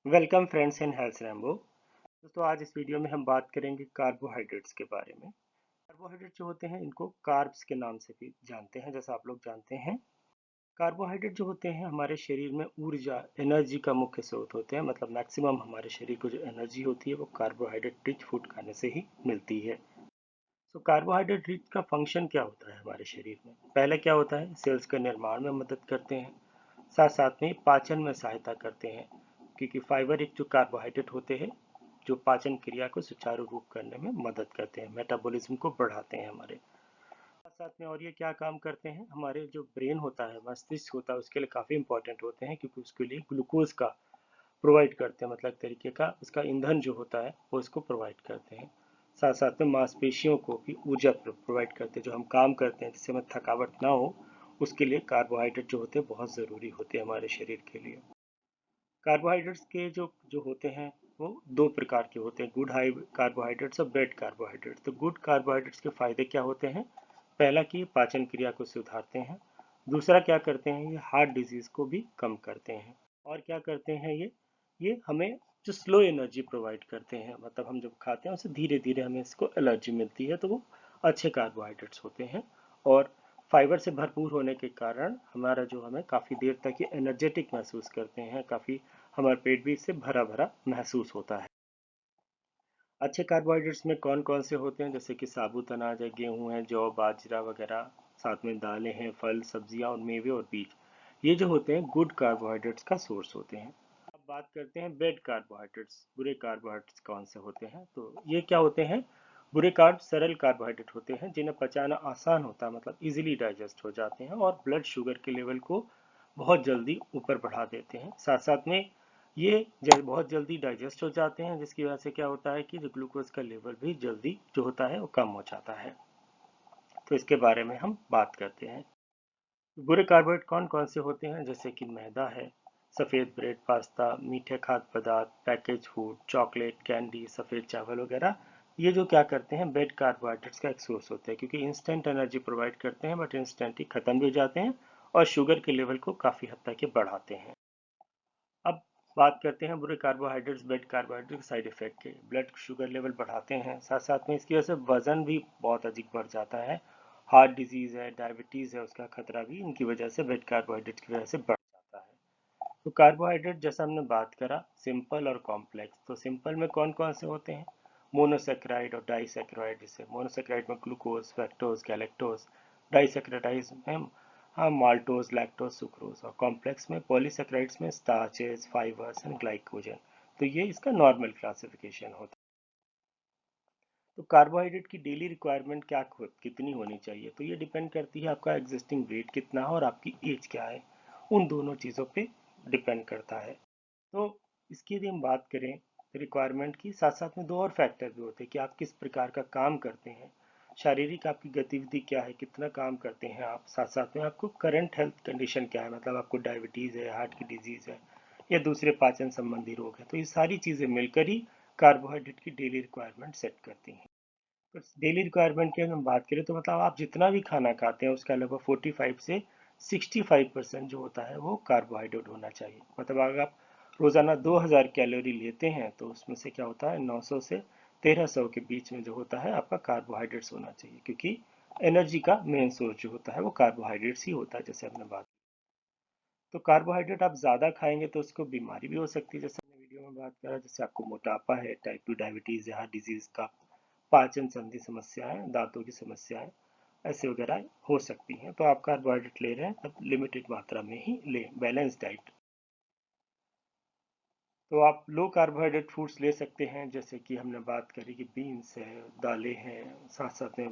Welcome friends in health Rambo. दोस्तों आज इस वीडियो में हम बात करेंगे कार्बोहाइड्रेट्स के बारे में। कार्बोहाइड्रेट जो होते हैं इनको कार्ब्स के नाम से भी जानते हैं, जैसा आप लोग जानते हैं। कार्बोहाइड्रेट जो होते हैं हमारे शरीर में ऊर्जा एनर्जी का मुख्य स्रोत होते हैं, मतलब मैक्सिमम हमारे शरीर को जो एनर्जी होती है वो कार्बोहाइड्रेट रिच फूड खाने से ही मिलती है। तो कार्बोहाइड्रेट रिच का फंक्शन क्या होता है हमारे शरीर में? पहले क्या होता है, सेल्स के निर्माण में मदद करते हैं, साथ साथ में पाचन में सहायता करते हैं, क्योंकि फाइबर एक जो कार्बोहाइड्रेट होते हैं जो पाचन क्रिया को सुचारू रूप करने में मदद करते हैं, मेटाबॉलिज्म को बढ़ाते हैं हमारे। साथ साथ में और ये क्या काम करते हैं, हमारे जो ब्रेन होता है, मस्तिष्क होता है, उसके लिए काफ़ी इंपॉर्टेंट होते हैं, क्योंकि उसके लिए ग्लूकोज का प्रोवाइड करते हैं, मतलब तरीके का उसका ईंधन जो होता है वो इसको प्रोवाइड करते हैं। साथ साथ में मांसपेशियों को भी ऊर्जा प्रोवाइड करते हैं, जो हम काम करते हैं जिससे हमें थकावट ना हो, उसके लिए कार्बोहाइड्रेट जो होते हैं बहुत ज़रूरी होते हैं हमारे शरीर के लिए। कार्बोहाइड्रेट्स के जो जो होते हैं वो दो प्रकार के होते हैं, गुड हाई कार्बोहाइड्रेट्स और बैड कार्बोहाइड्रेट्स। तो गुड कार्बोहाइड्रेट्स के फायदे क्या होते हैं? पहला कि पाचन क्रिया को सुधारते हैं, दूसरा क्या करते हैं, ये हार्ट डिजीज को भी कम करते हैं, और क्या करते हैं ये हमें जो स्लो एनर्जी प्रोवाइड करते हैं, मतलब हम जब खाते हैं उससे धीरे धीरे हमें इसको एनर्जी मिलती है, तो वो अच्छे कार्बोहाइड्रेट्स होते हैं। और फाइबर से भरपूर होने के कारण हमारा जो हमें काफ़ी देर तक ये एनर्जेटिक महसूस करते हैं, काफ़ी हमारा पेट भी इससे भरा भरा महसूस होता है। अच्छे कार्बोहाइड्रेट्स में कौन कौन से होते हैं, जैसे कि साबुत अनाज है, गेहूं है, जौ, बाजरा वगैरह, साथ में दालें हैं, फल सब्जियां और मेवे और बीज, ये जो होते हैं गुड कार्बोहाइड्रेट्स का सोर्स होते हैं। अब बात करते हैं बैड कार्बोहाइड्रेट्स, बुरे कार्बोहाइड्रेट्स कौन से होते हैं। तो ये क्या होते हैं, बुरे कार्ब सरल कार्बोहाइड्रेट होते हैं जिन्हें पचाना आसान होता है, मतलब इजीली डाइजेस्ट हो जाते हैं और ब्लड शुगर के लेवल को बहुत जल्दी ऊपर बढ़ा देते हैं। साथ साथ में ये बहुत जल्दी डाइजेस्ट हो जाते हैं, जिसकी वजह से क्या होता है कि जो ग्लूकोज का लेवल भी जल्दी जो होता है वो कम हो जाता है। तो इसके बारे में हम बात करते हैं। बुरे कार्बोहाइड्रेट कौन कौन से होते हैं, जैसे कि मैदा है, सफ़ेद ब्रेड, पास्ता, मीठे खाद्य पदार्थ, पैकेज फूड, चॉकलेट, कैंडी, सफ़ेद चावल वगैरह। ये जो क्या करते हैं, बैड कार्बोहाइड्रेट्स का एक सोर्स होते हैं, क्योंकि इंस्टेंट एनर्जी प्रोवाइड करते हैं बट इंस्टेंट ही खत्म भी हो जाते हैं और शुगर के लेवल को काफ़ी हद तक बढ़ाते हैं। अब बात करते हैं बुरे carbohydrates bad carbohydrate side effect के। ब्लड शुगर लेवल बढ़ाते हैं, साथ साथ में इसकी वजह से वजन भी बहुत अधिक बढ़ जाता है, हार्ट डिजीज है, डायबिटीज है, उसका खतरा भी इनकी वजह से बैड कार्बोहाइड्रेट की वजह से बढ़ जाता है। तो कार्बोहाइड्रेट जैसा हमने बात करा सिंपल और कॉम्प्लेक्स, तो सिंपल में कौन कौन से होते हैं, मोनोसेक्राइड और डाइसेक्राइड। जैसे मोनोसेक्राइड में ग्लूकोज, फ्रक्टोज, गैलेक्टोज, डाइसेक्राइड में हाँ माल्टोज, लैक्टोज, सुक्रोज, और कॉम्प्लेक्स में पॉलीसेक्राइड्स में स्टार्चेस, फाइबर्स एंड ग्लाइकोजन। तो ये इसका नॉर्मल क्लासिफिकेशन होता है। तो कार्बोहाइड्रेट की डेली रिक्वायरमेंट क्या कितनी होनी चाहिए, तो ये डिपेंड करती है आपका एग्जिस्टिंग वेट कितना है और आपकी एज क्या है, उन दोनों चीज़ों पे डिपेंड करता है। तो इसकी यदि हम बात करें रिक्वायरमेंट की, साथ साथ में दो और फैक्टर भी होते हैं कि आप किस प्रकार का काम करते हैं, शारीरिक आपकी गतिविधि क्या है, कितना काम करते हैं आप, साथ साथ में आपको करंट हेल्थ कंडीशन क्या है, मतलब आपको डायबिटीज़ है, हार्ट की डिजीज़ है या दूसरे पाचन संबंधी रोग है। तो ये सारी चीज़ें मिलकर ही कार्बोहाइड्रेट की डेली रिक्वायरमेंट सेट करती हैं। तो डेली रिक्वायरमेंट की अगर हम बात करें तो मतलब आप जितना भी खाना खाते हैं उसका लगभग 45 से 65% जो होता है वो कार्बोहाइड्रेट होना चाहिए। मतलब अगर आप रोज़ाना 2000 कैलोरी लेते हैं तो उसमें से क्या होता है 900 से 1300 के बीच में जो होता है आपका कार्बोहाइड्रेट्स होना चाहिए, क्योंकि एनर्जी का मेन सोर्स जो होता है वो कार्बोहाइड्रेट्स ही होता है, जैसे हमने बात। तो कार्बोहाइड्रेट आप ज़्यादा खाएंगे तो उसको बीमारी भी हो सकती है, जैसे हमने वीडियो में बात करा, जैसे आपको मोटापा है, टाइप 2 डायबिटीज़ है, हार्ट डिजीज़ का, पाचन संबंधी समस्याएं, दांतों की समस्याएं ऐसे वगैरह हो सकती हैं। तो आप कार्बोहाइड्रेट ले रहे हैं तब लिमिटेड मात्रा में ही लें, बैलेंस डाइट। तो आप लो कार्बोहाइड्रेट फूड्स ले सकते हैं, जैसे कि हमने बात करी कि बीन्स है, दालें हैं, साथ साथ में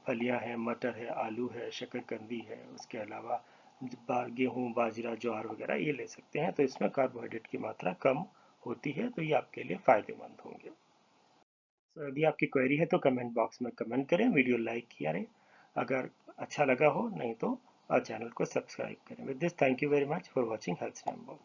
फलियां हैं, मटर है, आलू है, शकरकंदी है, उसके अलावा गेहूँ, बाजरा, ज्वार वगैरह ये ले सकते हैं। तो इसमें कार्बोहाइड्रेट की मात्रा कम होती है, तो ये आपके लिए फ़ायदेमंद होंगे। तो यदि आपकी क्वेरी है तो कमेंट बॉक्स में कमेंट करें, वीडियो लाइक किया रहे अगर अच्छा लगा हो, नहीं तो चैनल को सब्सक्राइब करें। With this thank you very much for watching health Rambo.